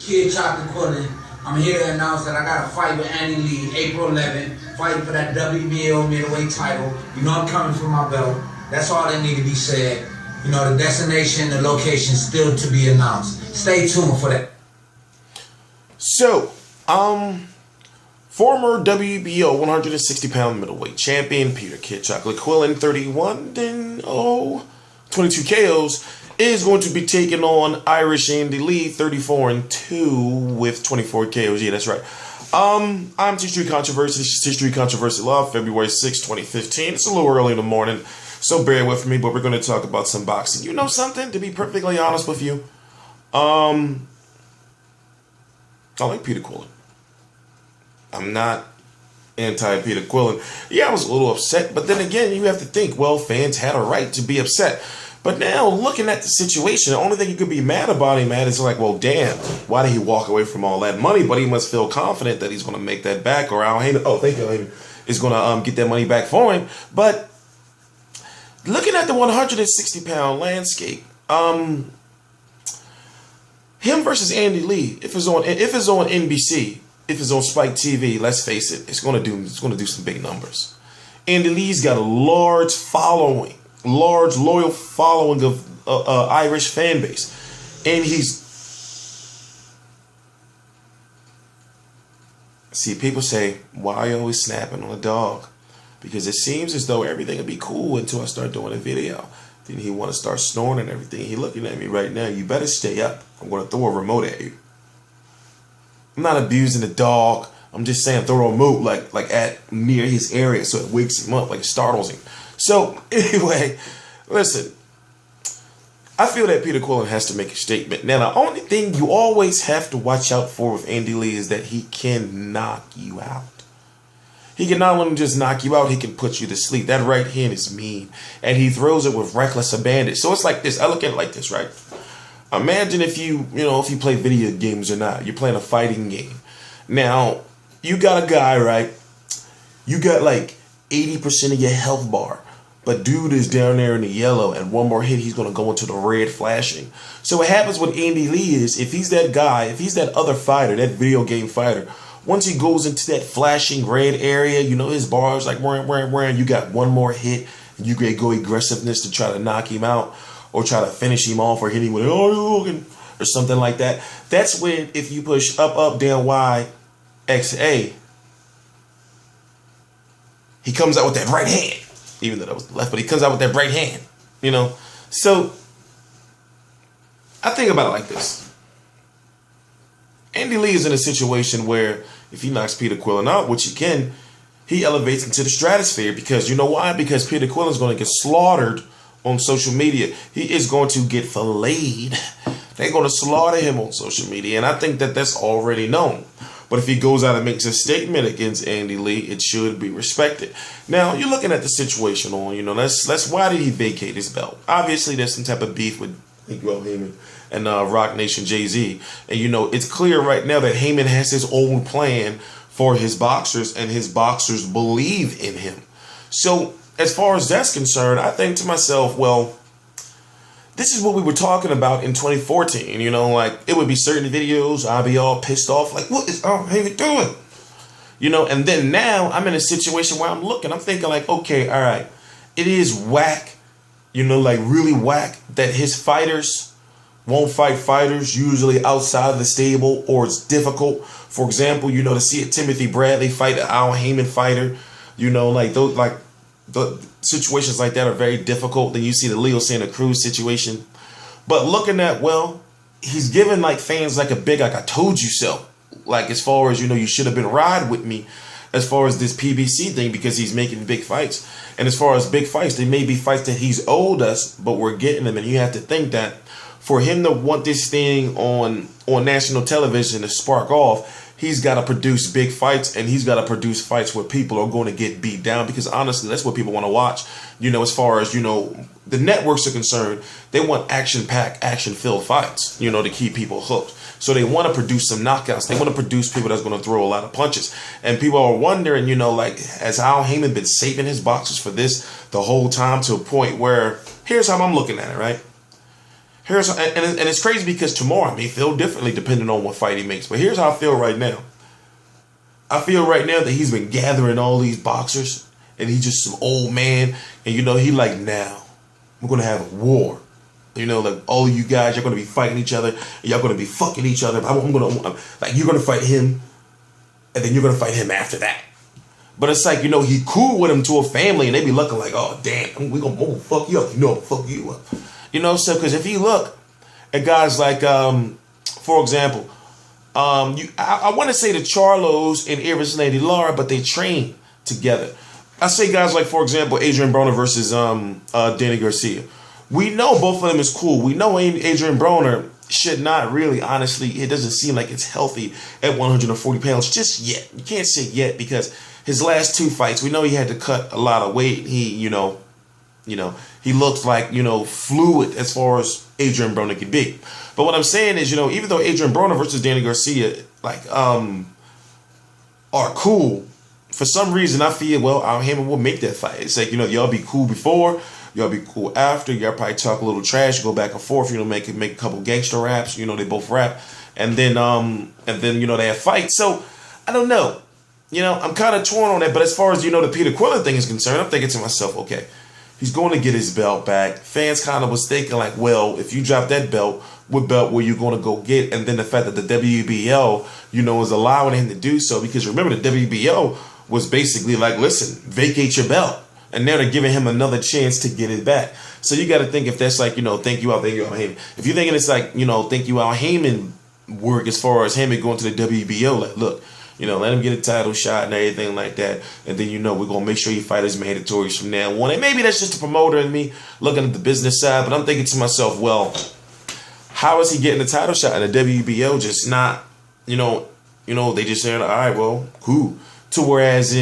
Kid Peter Quillin. I'm here to announce that I got a fight with Andy Lee, April 11th, fighting for that WBO Middleweight title. You know I'm coming for my belt. That's all that need to be said. You know, the destination, the location still to be announced. Stay tuned for that. So, former WBO 160-pound middleweight champion Peter Quillin, 31-0, 22 KOs, is going to be taking on Irish Andy Lee, 34-2 with 24 KOs. Yeah, that's right. I'm History Controversy. This is History Controversy Law, February 6, 2015. It's a little early in the morning, so bear with me, but we're going to talk about some boxing. You know something, to be perfectly honest with you? I like Peter Quillin. I'm not anti-Peter Quillin. Yeah, I was a little upset, but then again, you have to think, well, fans had a right to be upset. But now, looking at the situation, the only thing you could be mad about him at is like, well, damn, why did he walk away from all that money? But he must feel confident that he's going to make that back, or Al Heyman, is going to get that money back for him. But looking at the 160-pound landscape, him versus Andy Lee, if it's on NBC, if it's on Spike TV, let's face it, it's going to do some big numbers. Andy Lee's got a large following. Large loyal following of Irish fan base, and people say, why are you always snapping on a dog? Because it seems as though everything will be cool until I start doing a video. Then he want to start snoring and everything. He looking at me right now. You better stay up. I'm going to throw a remote at you. I'm not abusing the dog. I'm just saying throw a remote like at near his area so it wakes him up, like it startles him. So, anyway, listen, I feel that Peter Quillin has to make a statement. Now, the only thing you always have to watch out for with Andy Lee is that he can knock you out. He can not only just knock you out, he can put you to sleep. That right hand is mean, and he throws it with reckless abandon. So it's like this. I look at it like this, right? Imagine if you play video games or not. You're playing a fighting game. Now, you got a guy, right? You got like 80% of your health bar. But dude is down there in the yellow, and one more hit, he's going to go into the red flashing. So what happens with Andy Lee is, if he's that guy, if he's that other fighter, that video game fighter, once he goes into that flashing red area, you know, his bar is like, you got one more hit, and you can go aggressiveness to try to knock him out, or try to finish him off, or hit him with, or something like that. That's when, if you push up, up, down, Y, X, A, he comes out with that right hand. Even though that was the left, but he comes out with that right hand, you know. So I think about it like this. Andy Lee is in a situation where if he knocks Peter Quillin out, which he can, he elevates into the stratosphere. Because you know why? Because Peter Quillin is going to get slaughtered on social media. He is going to get filleted. They're going to slaughter him on social media, and I think that that's already known. But if he goes out and makes a statement against Andy Lee, it should be respected. Now, you're looking at the situation on, you know, that's why did he vacate his belt? Obviously, there's some type of beef with Heyman and Rock Nation Jay-Z. And, you know, it's clear right now that Heyman has his own plan for his boxers, and his boxers believe in him. So, as far as that's concerned, I think to myself, well, this is what we were talking about in 2014, you know, like, it would be certain videos, I'd be all pissed off, like, what is Heyman doing? You know, and then now I'm in a situation where I'm thinking like, okay, all right, it is whack, you know, like really whack that his fighters won't fight fighters usually outside of the stable, or it's difficult. For example, you know, to see a Timothy Bradley fight an Al Heyman fighter, you know, like those, like, the situations like that are very difficult. Then you see the Leo Santa Cruz situation. But looking at, well, he's giving like fans like a big, like, I told you so. Like, as far as, you know, you should have been riding with me as far as this PBC thing, because he's making big fights. And as far as big fights, they may be fights that he's owed us, but we're getting them. And you have to think that for him to want this thing on national television to spark off, he's got to produce big fights, and he's got to produce fights where people are going to get beat down, because honestly, that's what people want to watch. You know, as far as, you know, the networks are concerned, they want action-packed, action-filled fights, you know, to keep people hooked. So they want to produce some knockouts. They want to produce people that's going to throw a lot of punches. And people are wondering, you know, like, has Al Heyman been saving his boxers for this the whole time, to a point where, here's how I'm looking at it, right? and it's crazy because tomorrow I may feel differently depending on what fight he makes. But here's how I feel right now. I feel right now that he's been gathering all these boxers, and he's just some old man, and he like, now we're gonna have a war. Like all of you guys, you're gonna be fighting each other, and y'all gonna be fucking each other. You're gonna fight him, and then you're gonna fight him after that. But it's like, he cool with him to a family, and they be looking like, oh damn, we're gonna fuck you up. Fuck you up. So because if you look at guys like, for example, I want to say the Charlos and Iris Lady Lara, but they train together. I say guys like, for example, Adrian Broner versus Danny Garcia. We know both of them is cool. We know Adrian Broner should not really, honestly, it doesn't seem like it's healthy at 140 pounds just yet. You can't say yet because his last 2 fights, we know he had to cut a lot of weight. He, he looked like, fluid as far as Adrian Broner could be. But what I'm saying is, even though Adrian Broner versus Danny Garcia, are cool, for some reason I feel, Al Haymon will make that fight. It's like, y'all be cool before, y'all be cool after, y'all probably talk a little trash, go back and forth, make a couple gangster raps, they both rap, and then they have fights. So I don't know. I'm kind of torn on that, but as far as, the Peter Quillin thing is concerned, I'm thinking to myself, okay, he's going to get his belt back. Fans kind of was thinking like, well, if you drop that belt, what belt were you going to go get? And then the fact that the WBO, is allowing him to do so, because remember the WBO was basically like, listen, vacate your belt. And now they're giving him another chance to get it back. So you got to think if that's like, thank you, Al Haymon. If you're thinking it's like, thank you, Al Haymon work as far as him going to the WBO, like, look, let him get a title shot and everything like that. And then, we're going to make sure he fight his mandatories from now on. And maybe that's just a promoter and me looking at the business side. But I'm thinking to myself, well, how is he getting a title shot in the WBO? Just not, they just saying, all right, well, cool. To whereas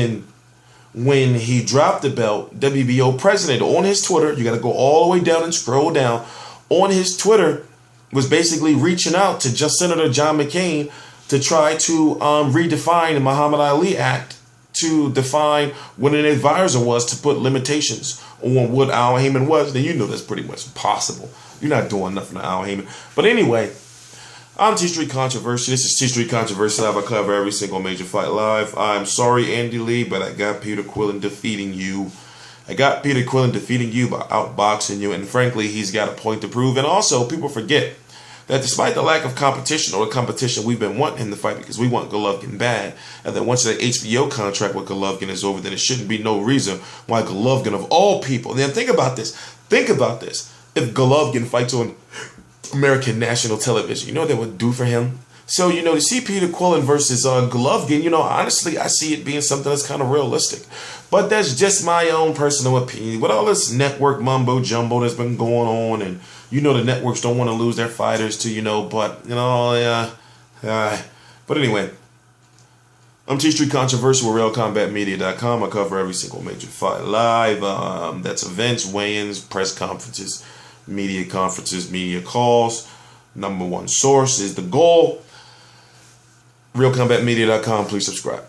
when he dropped the belt, WBO president on his Twitter, you got to go all the way down and scroll down, on his Twitter was basically reaching out to just Senator John McCain to try to redefine the Muhammad Ali Act to define what an advisor was, to put limitations on what Al Haymon was. Then that's pretty much impossible. You're not doing nothing to Al Haymon. But anyway, I'm T Street Controversy. This is T Street Controversy Live. I cover every single major fight live. I'm sorry, Andy Lee, but I got Peter Quillin defeating you. I got Peter Quillin defeating you by outboxing you. And frankly, he's got a point to prove. And also, people forget that despite the lack of competition, or the competition we've been wanting him to fight, because we want Golovkin bad, and then once that HBO contract with Golovkin is over, then it shouldn't be no reason why Golovkin, of all people, then think about this. If Golovkin fights on American national television, you know what that would do for him? So, to see Peter Quillin versus Golovkin, honestly, I see it being something that's kind of realistic. But that's just my own personal opinion. With all this network mumbo jumbo that's been going on, and the networks don't want to lose their fighters to, but anyway, I'm T Street Controversy with RealCombatMedia.com. I cover every single major fight live. That's events, weigh-ins, press conferences, media conferences, media calls. Number one source is the goal. RealCombatMedia.com. Please subscribe.